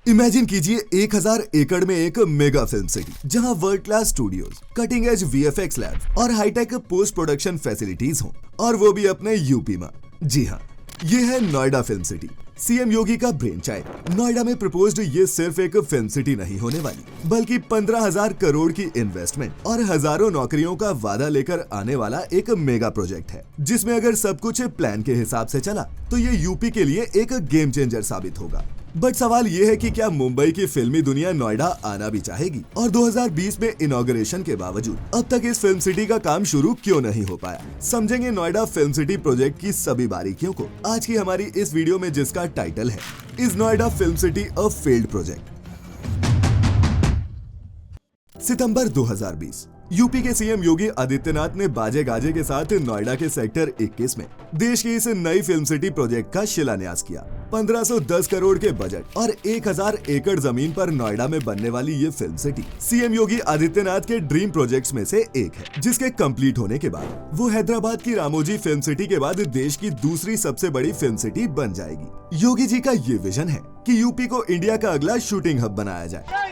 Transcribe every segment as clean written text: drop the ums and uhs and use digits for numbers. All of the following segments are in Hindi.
इमेजिन कीजिए 1000 एकड़ में एक मेगा फिल्म सिटी, जहां world class studios, cutting edge VFX lab और हाईटेक पोस्ट प्रोडक्शन फैसिलिटीज हों, और वो भी अपने यूपी में। जी हाँ, ये है नोएडा फिल्म सिटी, सीएम योगी का ब्रेन चाइल्ड। नोएडा में प्रपोज्ड ये सिर्फ एक फिल्म सिटी नहीं होने वाली, बल्कि 15,000 करोड़ की इन्वेस्टमेंट और हजारों नौकरियों का वादा लेकर आने वाला एक मेगा प्रोजेक्ट है, जिसमें अगर सब कुछ प्लान के हिसाब से चला तो ये यूपी के लिए एक गेम चेंजर साबित होगा। बट सवाल ये है कि क्या मुंबई की फिल्मी दुनिया नोएडा आना भी चाहेगी? और 2020 में इनॉग्रेशन के बावजूद अब तक इस फिल्म सिटी का काम शुरू क्यों नहीं हो पाया? समझेंगे नोएडा फिल्म सिटी प्रोजेक्ट की सभी बारीकियों को आज की हमारी इस वीडियो में, जिसका टाइटल है is Noida film city a failed project. September 2020 UP के सीएम योगी आदित्यनाथ ने बाजे गाजे के साथ नोएडा के सेक्टर 21 में देश की इस नई फिल्म सिटी प्रोजेक्ट का शिलान्यास किया। 1510 करोड़ के बजट और 1000 एकड़ जमीन पर नोएडा में बनने वाली ये film city CM Yogi Adityanath के ड्रीम प्रोजेक्ट्स में से एक है, जिसके कंप्लीट होने के बाद वो हैदराबाद की रामोजी फिल्म सिटी के बाद देश की दूसरी सबसे बड़ी फिल्म सिटी बन जाएगी। योगी जी का ये विजन है कि यूपी को इंडिया का अगला शूटिंग हब बनाया जाए।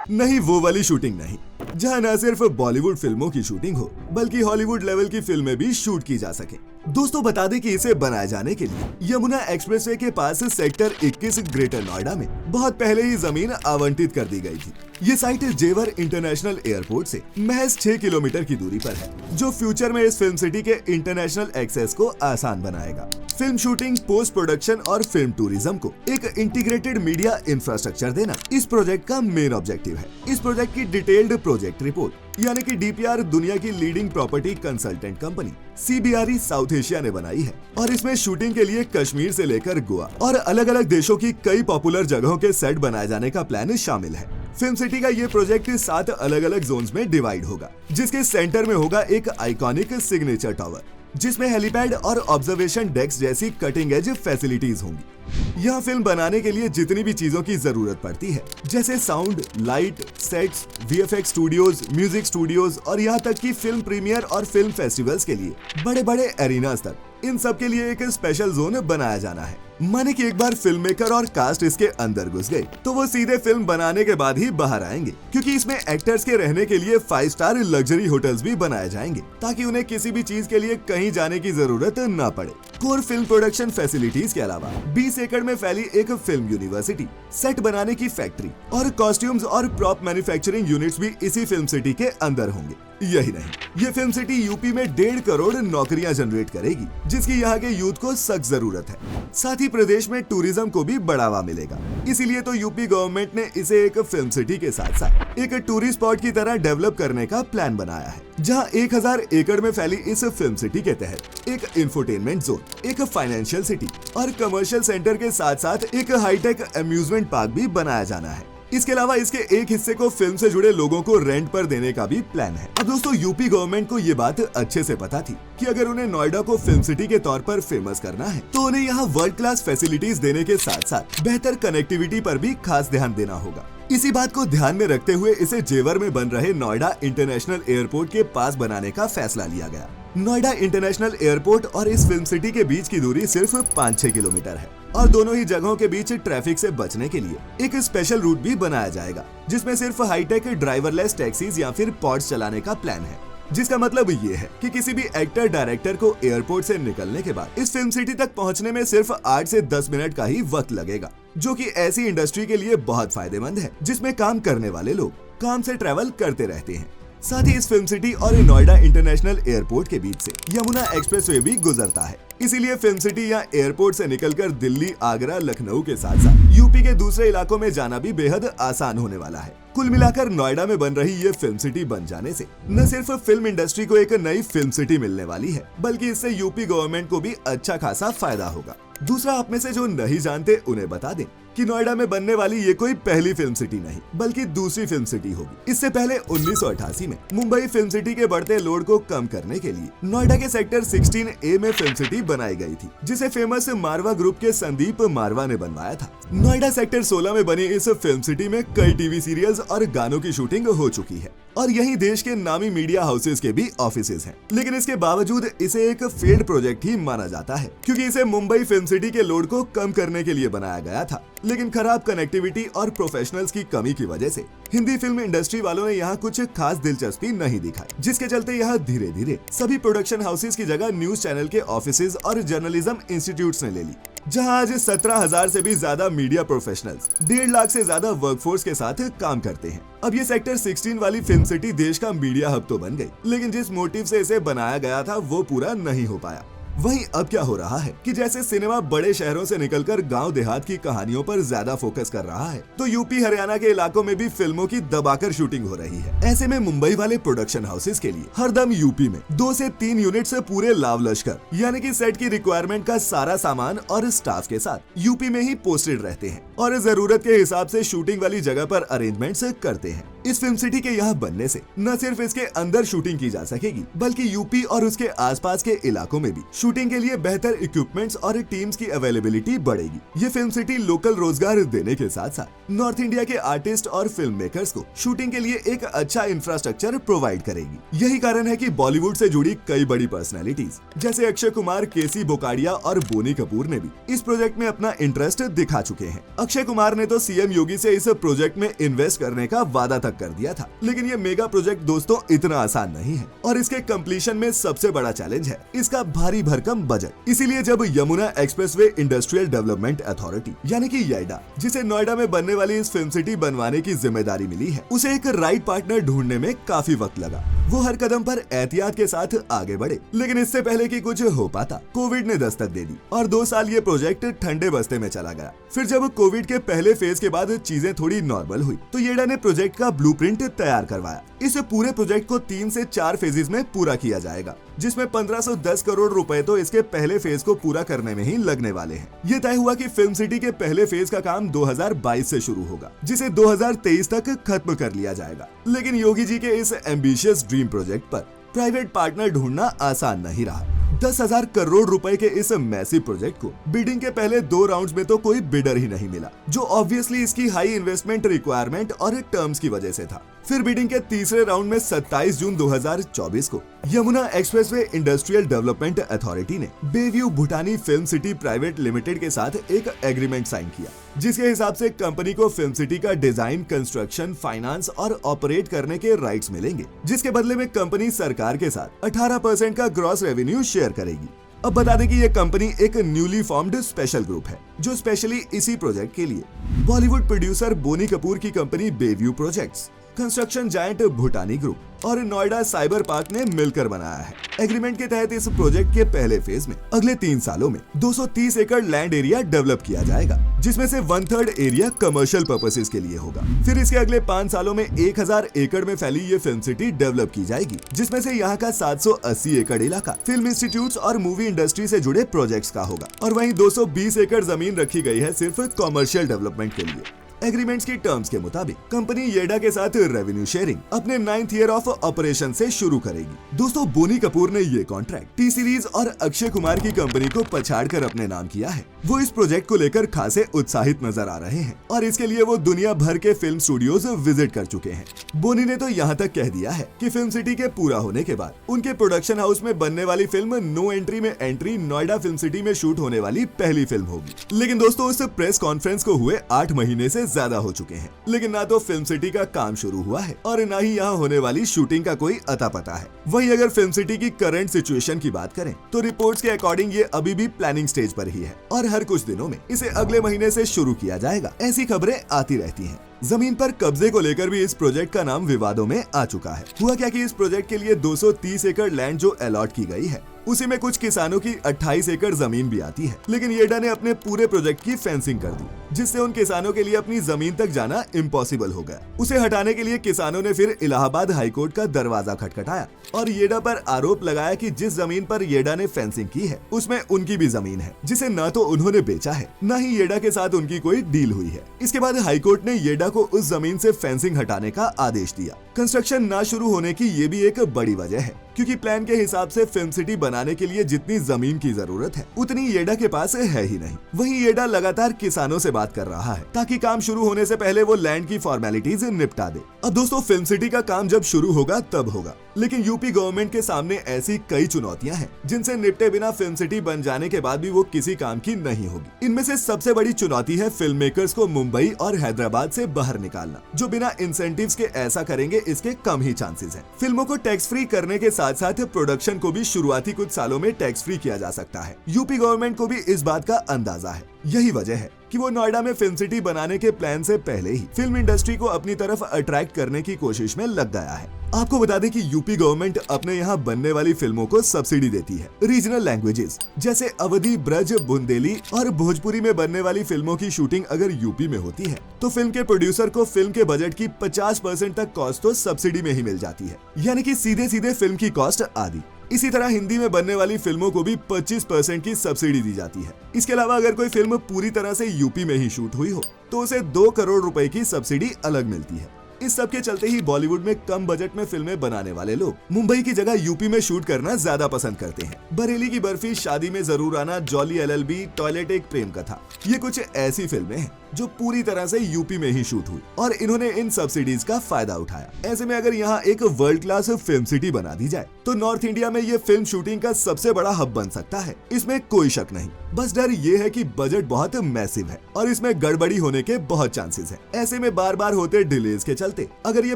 नहीं, वो वाली शूटिंग नहीं, जहां न सिर्फ बॉलीवुड फिल्मों की शूटिंग हो, बल्कि हॉलीवुड लेवल की फिल्में भी शूट की जा सके। दोस्तों, बता दें कि इसे बनाए जाने के लिए यमुना एक्सप्रेसवे के पास सेक्टर 21 ग्रेटर नोएडा में बहुत पहले ही जमीन आवंटित कर दी गई थी। ये साइट जेवर इंटरनेशनल एयरपोर्ट से महज 6 किलोमीटर की दूरी पर है, जो फ्यूचर में इस फिल्म सिटी के इंटरनेशनल एक्सेस को आसान बनाएगा। फिल्म शूटिंग, पोस्ट प्रोडक्शन और फिल्म टूरिज्म को एक इंटीग्रेटेड मीडिया इंफ्रास्ट्रक्चर देना इस प्रोजेक्ट का मेन ऑब्जेक्टिव है। इस प्रोजेक्ट की डिटेल्ड प्रोजेक्ट रिपोर्ट यानी कि डीपीआर दुनिया की leading property consultant company CBRE south Asia ने बनाई है, और इसमें शूटिंग के लिए कश्मीर से लेकर गोवा और अलग अलग देशों की कई पॉपुलर जगहों के सेट बनाए जाने का प्लान शामिल है। फिल्म सिटी का ये प्रोजेक्ट 7 अलग अलग जोन्स में डिवाइड होगा, जिसके सेंटर में होगा एक आइकॉनिक सिग्नेचर टावर, जिसमें हेलीपैड और ऑब्जर्वेशन डेस्क जैसी कटिंग एज फैसिलिटीज होंगी। यहाँ फिल्म बनाने के लिए जितनी भी चीजों की जरूरत पड़ती है, जैसे sound, light, sets, VFX studios, music studios और यहाँ तक कि फिल्म प्रीमियर और फिल्म फेस्टिवल्स के लिए बड़े बड़े एरिनास तक, इन सब के लिए एक स्पेशल जोन बनाया जाना है। माने कि एक बार फिल्म मेकर और कास्ट इसके अंदर घुस गए तो वो सीधे फिल्म बनाने के बाद ही बाहर आएंगे, क्योंकि इसमें एक्टर्स के रहने के लिए 5 स्टार लग्जरी होटल्स भी बनाए जाएंगे, ताकि उन्हें किसी भी चीज के लिए कहीं जाने की जरूरत न पड़े। कोर फिल्म प्रोडक्शन फैसिलिटीज के अलावा 20 एकड़ में फैली एक फिल्म यूनिवर्सिटी, सेट बनाने की फैक्ट्री और कॉस्ट्यूम्स और प्रॉप मैन्युफैक्चरिंग यूनिट्स भी इसी फिल्म सिटी के अंदर होंगे। यही नहीं, ये फिल्म सिटी यूपी में 1.5 करोड़ नौकरियां जनरेट करेगी, जिसकी यहाँ के यूथ को सख्त जरूरत है। साथ ही प्रदेश में टूरिज्म को भी बढ़ावा मिलेगा। इसीलिए तो यूपी गवर्नमेंट ने इसे एक फिल्म सिटी के साथ साथ एक टूरिस्ट स्पॉट की तरह डेवलप करने का प्लान बनाया है, जहां 1000 एकड़ में फैली इस फिल्म सिटी के तहत एक इंफोटेनमेंट जोन, एक फाइनेंशियल सिटी और कमर्शियल सेंटर के साथ साथ एक हाईटेक अम्यूजमेंट पार्क भी बनाया जाना है। इसके अलावा इसके एक हिस्से को फिल्म से जुड़े लोगों को रेंट पर देने का भी प्लान है। अब दोस्तों, यूपी गवर्नमेंट को ये बात अच्छे से पता थी कि अगर उन्हें नोएडा को फिल्म सिटी के तौर पर फेमस करना है, तो उन्हें यहाँ वर्ल्ड क्लास फैसिलिटीज देने के साथ साथ बेहतर कनेक्टिविटी पर भी खास ध्यान देना होगा। इसी बात को ध्यान में रखते हुए इसे जेवर में बन रहे नोएडा इंटरनेशनल एयरपोर्ट के पास बनाने का फैसला लिया गया। नोएडा इंटरनेशनल एयरपोर्ट और इस फिल्म सिटी के बीच की दूरी सिर्फ 5-6 किलोमीटर है, और दोनों ही जगहों के बीच ट्रैफिक से बचने के लिए एक स्पेशल रूट भी बनाया जाएगा, जिसमें सिर्फ हाईटेक ड्राइवरलेस टैक्सीज या फिर पॉड्स चलाने का प्लान है। जिसका मतलब ये है कि किसी भी एक्टर डायरेक्टर को एयरपोर्ट से निकलने के बाद इस फिल्म सिटी तक पहुंचने में सिर्फ 8 से 10 मिनट का ही वक्त लगेगा, जो कि ऐसी इंडस्ट्री के लिए बहुत फायदेमंद है जिसमें काम करने वाले लोग काम से ट्रैवल करते रहते हैं। साथ ही इस फिल्म सिटी और नोएडा इंटरनेशनल एयरपोर्ट के बीच से यमुना एक्सप्रेसवे भी गुजरता है। इसीलिए फिल्म सिटी या एयरपोर्ट से निकलकर दिल्ली, आगरा, लखनऊ के साथ साथ यूपी के दूसरे इलाकों में जाना भी बेहद आसान होने वाला है। कुल मिलाकर नोएडा में बन रही ये फिल्म सिटी बन जाने से न सिर्फ फिल्म इंडस्ट्री को एक नई फिल्म सिटी मिलने वाली है, बल्कि इससे यूपी गवर्नमेंट को भी अच्छा खासा फायदा होगा। दूसरा, आप में से जो नहीं जानते उन्हें बता दें कि नोएडा में बनने वाली ये कोई पहली फिल्म सिटी नहीं, बल्कि दूसरी फिल्म सिटी होगी। इससे पहले 1988 में मुंबई फिल्म सिटी के बढ़ते लोड को कम करने के लिए नोएडा के सेक्टर 16A में फिल्म सिटी बनाई गई थी, जिसे फेमस मारवा ग्रुप के संदीप मारवा ने बनवाया था। नोएडा सेक्टर 16 में बनी इस फिल्म सिटी में कई टीवी सीरियल्स और गानों की शूटिंग हो चुकी है, और यही देश के नामी मीडिया हाउसेस के भी ऑफिसेज हैं। लेकिन इसके बावजूद इसे एक फेल्ड प्रोजेक्ट ही माना जाता है, क्योंकि इसे मुंबई फिल्म सिटी के लोड को कम करने के लिए बनाया गया था। लेकिन खराब कनेक्टिविटी और प्रोफेशनल्स की कमी की वजह से हिंदी फिल्म इंडस्ट्री वालों ने यहाँ कुछ खास दिलचस्पी नहीं दिखाई, जिसके चलते यहाँ धीरे धीरे सभी प्रोडक्शन हाउसेस की जगह न्यूज चैनल के ऑफिसेज और जर्नलिज्म इंस्टीट्यूट्स ने ले ली, जहाँ आज 17,000 से भी ज्यादा मीडिया प्रोफेशनल्स 1.5 लाख से ज्यादा वर्कफोर्स के साथ काम करते हैं। अब ये सेक्टर 16 वाली फिल्म सिटी देश का मीडिया हब तो बन गई, लेकिन जिस मोटिव से इसे बनाया गया था वो पूरा नहीं हो पाया। वहीं अब क्या हो रहा है कि जैसे सिनेमा बड़े शहरों से निकलकर गांव देहात की कहानियों पर ज्यादा फोकस कर रहा है, तो यूपी हरियाणा के इलाकों में भी फिल्मों की दबाकर शूटिंग हो रही है। ऐसे में मुंबई वाले प्रोडक्शन हाउसेस के लिए हरदम यूपी में 2 से 3 यूनिट से पूरे लाव लश्कर यानी कि सेट की रिक्वायरमेंट का सारा सामान और स्टाफ के साथ यूपी में ही पोस्टेड रहते हैं और जरूरत के हिसाब से शूटिंग वाली जगह पर अरेंजमेंट्स करते हैं। इस फिल्म सिटी के यहाँ बनने से न सिर्फ इसके अंदर शूटिंग की जा सकेगी, बल्कि यूपी और उसके आसपास के इलाकों में भी शूटिंग के लिए बेहतर इक्विपमेंट्स और टीम्स की अवेलेबिलिटी बढ़ेगी। ये फिल्म सिटी लोकल रोजगार देने के साथ साथ नॉर्थ इंडिया के आर्टिस्ट और फिल्म मेकर्स को शूटिंग के लिए एक अच्छा इंफ्रास्ट्रक्चर प्रोवाइड करेगी। यही कारण है कि बॉलीवुड से जुड़ी कई बड़ी पर्सनैलिटीज जैसे अक्षय कुमार, केसी बोकाडिया और बोनी कपूर ने भी इस प्रोजेक्ट में अपना इंटरेस्ट दिखा चुके हैं। अक्षय कुमार ने तो सीएम योगी से इस प्रोजेक्ट में इन्वेस्ट करने का वादा तक कर दिया था। लेकिन ये मेगा प्रोजेक्ट दोस्तों इतना आसान नहीं है और इसके कंप्लीशन में सबसे बड़ा चैलेंज है इसका भारी भरकम बजट। इसीलिए जब Yamuna expressway industrial development authority यानी कि येडा, जिसे नोएडा में बनने वाली इस फिल्म सिटी बनवाने की जिम्मेदारी मिली है, उसे एक राइट पार्टनर ढूंढने में काफी वक्त लगा। वो हर कदम पर एहतियात के साथ आगे बढ़े, लेकिन इससे पहले कि कुछ हो पाता कोविड ने दस्तक दे दी और 2 साल ये प्रोजेक्ट ठंडे बस्ते में चला गया। फिर जब कोविड के पहले फेज के बाद चीजें थोड़ी नॉर्मल हुई तो येडा ने प्रोजेक्ट का ब्लूप्रिंट तैयार करवाया। इस पूरे प्रोजेक्ट को 3 से 4 फेजेस में पूरा किया जाएगा, जिसमें 1510 करोड़ रुपए तो इसके पहले फेज को पूरा करने में ही लगने वाले हैं। ये तय हुआ कि फिल्म सिटी के पहले फेज का काम 2022 से शुरू होगा, जिसे 2023 तक खत्म कर लिया जाएगा। लेकिन योगी जी के इस एम्बिशियस ड्रीम प्रोजेक्ट पर प्राइवेट पार्टनर ढूंढना आसान नहीं रहा। 10,000 करोड़ रुपए के इस मैसिव प्रोजेक्ट को बिडिंग के पहले 2 राउंड्स में तो कोई बिडर ही नहीं मिला, जो ऑब्वियसली इसकी हाई इन्वेस्टमेंट रिक्वायरमेंट और टर्म्स की वजह से था। फिर बिडिंग के तीसरे राउंड में 27 जून 2024 को Yamuna expressway industrial development authority ने Bayview Bhutani film city private limited के साथ एक एग्रीमेंट साइन किया, जिसके हिसाब से कंपनी को फिल्म सिटी का डिजाइन, कंस्ट्रक्शन, फाइनेंस और ऑपरेट करने के राइट्स मिलेंगे, जिसके बदले में कंपनी सरकार के साथ 18% का ग्रॉस रेवेन्यू शेयर करेगी। अब बता दें कि ये कंपनी एक न्यूली फॉर्म्ड स्पेशल ग्रुप है, जो स्पेशली इसी प्रोजेक्ट के लिए बॉलीवुड प्रोड्यूसर बोनी कपूर की company Bayview projects, construction giant Bhutani group और नोएडा साइबर पार्क ने मिलकर बनाया है। एग्रीमेंट के तहत इस प्रोजेक्ट के पहले फेज में अगले 3 सालों में 230 एकड़ लैंड एरिया डेवलप किया जाएगा, जिसमें से 1/3 एरिया कमर्शियल पर्पसेस के लिए होगा। फिर इसके अगले 5 सालों में 1000 एकड़ में फैली ये फिल्म सिटी डेवलप की जाएगी, जिसमें से यहाँ का 780 एकड़ इलाका फिल्म इंस्टीट्यूट और मूवी इंडस्ट्री से जुड़े प्रोजेक्ट्स का होगा और वहीं 220 एकड़ जमीन रखी गई है सिर्फ कमर्शियल डेवलपमेंट के लिए। एग्रीमेंट्स की टर्म्स के मुताबिक कंपनी येडा के साथ रेवेन्यू शेयरिंग अपने 9th ईयर ऑफ ऑपरेशन से शुरू करेगी। दोस्तों, बोनी कपूर ने ये कॉन्ट्रैक्ट टी सीरीज और अक्षय कुमार की कंपनी को पछाड़कर अपने नाम किया है। वो इस प्रोजेक्ट को लेकर खासे उत्साहित नजर आ रहे हैं और इसके लिए वो दुनिया भर के फिल्म स्टूडियोज विजिट कर चुके हैं। बोनी ने तो यहाँ तक कह दिया है कि फिल्म सिटी के पूरा होने के बाद उनके प्रोडक्शन हाउस में बनने वाली फिल्म नो एंट्री में एंट्री नोएडा फिल्म सिटी में शूट होने वाली पहली फिल्म होगी। लेकिन दोस्तों, उस प्रेस कॉन्फ्रेंस को हुए 8 महीने से ज्यादा हो चुके हैं, लेकिन ना तो फिल्म सिटी का काम शुरू हुआ है और ना ही यहाँ होने वाली शूटिंग का कोई अता पता है। वहीं अगर फिल्म सिटी की करंट सिचुएशन की बात करें तो रिपोर्ट्स के अकॉर्डिंग ये अभी भी प्लानिंग स्टेज पर ही है और हर कुछ दिनों में इसे अगले महीने से शुरू किया जाएगा, ऐसी खबरें आती रहती हैं। जमीन पर कब्जे को लेकर भी इस प्रोजेक्ट का नाम विवादों में आ चुका है। हुआ क्या कि इस प्रोजेक्ट के लिए 230 एकड़ लैंड जो अलॉट की गई है, उसी में कुछ किसानों की 28 एकड़ जमीन भी आती है, लेकिन येडा ने अपने पूरे प्रोजेक्ट की फेंसिंग कर दी, जिससे उन किसानों के लिए अपनी जमीन तक जाना इम्पॉसिबल हो गया। उसे हटाने के लिए किसानों ने फिर इलाहाबाद हाईकोर्ट का दरवाजा खटखटाया और येडा पर आरोप लगाया कि जिस जमीन पर येडा ने फेंसिंग की है उसमें उनकी भी जमीन है, जिसे न तो उन्होंने बेचा है, न ही येडा के साथ उनकी कोई डील हुई है। इसके बाद हाईकोर्ट ने येडा नोएडा को उस जमीन से फेंसिंग हटाने का आदेश दिया। कंस्ट्रक्शन ना शुरू होने की ये भी एक बड़ी वजह है, क्योंकि प्लान के हिसाब से फिल्म सिटी बनाने के लिए जितनी जमीन की जरूरत है उतनी येडा के पास है ही नहीं। वहीं येडा लगातार किसानों से बात कर रहा है ताकि काम शुरू होने से पहले वो लैंड की फॉर्मेलिटीज निपटा दे। अब दोस्तों, फिल्म सिटी का काम जब शुरू होगा तब होगा, लेकिन यूपी गवर्नमेंट के सामने ऐसी कई चुनौतियां हैं जिनसे निपटे बिना फिल्म सिटी बन जाने के बाद भी वो किसी काम की नहीं होगी। इनमें से सबसे बड़ी चुनौती है फिल्म मेकर्स को मुंबई और हैदराबाद से बाहर निकालना, जो बिना इंसेंटिव्स के ऐसा करेंगे इसके कम ही चांसेस हैं। फिल्मों को टैक्स फ्री करने के साथ साथ प्रोडक्शन को भी शुरुआती कुछ सालों में टैक्स फ्री किया जा सकता है। यूपी गवर्नमेंट को भी इस बात का अंदाजा है। यही वजह है कि वो नोएडा में फिल्म सिटी बनाने के प्लान से पहले ही फिल्म इंडस्ट्री को अपनी तरफ अट्रैक्ट करने की कोशिश में लग गया है। आपको बता दें कि यूपी गवर्नमेंट अपने यहाँ बनने वाली फिल्मों को सब्सिडी देती है। रीजनल लैंग्वेजेस जैसे अवधी, ब्रज, बुंदेली और भोजपुरी में बनने वाली फिल्मों की शूटिंग अगर यूपी में होती है तो फिल्म के प्रोड्यूसर को फिल्म के बजट की 50% तक कॉस्ट तो सब्सिडी में ही मिल जाती है, यानी कि सीधे सीधे फिल्म की कॉस्ट आधी। इसी तरह हिंदी में बनने वाली फिल्मों को भी 25% की सब्सिडी दी जाती है। इसके अलावा अगर कोई फिल्म पूरी तरह से यूपी में ही शूट हुई हो तो उसे 2 करोड़ रुपए की सब्सिडी अलग मिलती है। इस सब के चलते ही बॉलीवुड में कम बजट में फिल्में बनाने वाले लोग मुंबई की जगह यूपी में शूट करना ज्यादा पसंद करते हैं। बरेली की बर्फी, शादी में जरूर आना, जॉली LLB, टॉयलेट एक प्रेम कथा, ये कुछ ऐसी फिल्में हैं जो पूरी तरह से यूपी में ही शूट हुई और इन्होंने इन सब्सिडीज का फायदा उठाया। ऐसे में अगर यहाँ एक वर्ल्ड क्लास फिल्म सिटी बना दी जाए तो नॉर्थ इंडिया में ये फिल्म शूटिंग का सबसे बड़ा हब बन सकता है, इसमें कोई शक नहीं। बस डर ये है कि बजट बहुत मैसिव है और इसमें गड़बड़ी होने के बहुत चांसेस हैं। ऐसे में बार बार होते डिलेज के चलते अगर ये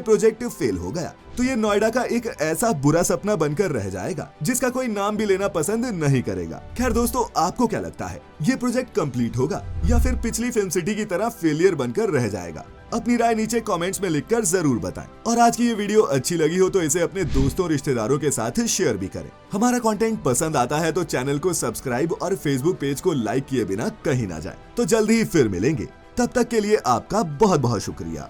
प्रोजेक्ट फेल हो गया तो ये नोएडा का एक ऐसा बुरा सपना बनकर रह जाएगा जिसका कोई नाम भी लेना पसंद नहीं करेगा। खैर दोस्तों, आपको क्या लगता है, ये प्रोजेक्ट कंप्लीट होगा या फिर पिछली फिल्म सिटी की तरह फेलियर बनकर रह जाएगा? अपनी राय नीचे कमेंट्स में लिखकर जरूर बताएं। और आज की ये वीडियो अच्छी लगी हो तो इसे अपने दोस्तों रिश्तेदारों के साथ शेयर भी करें। हमारा कंटेंट पसंद आता है तो चैनल को सब्सक्राइब और फेसबुक पेज को लाइक किए बिना कहीं ना जाएं। तो जल्दी ही फिर मिलेंगे, तब तक के लिए आपका बहुत बहुत शुक्रिया।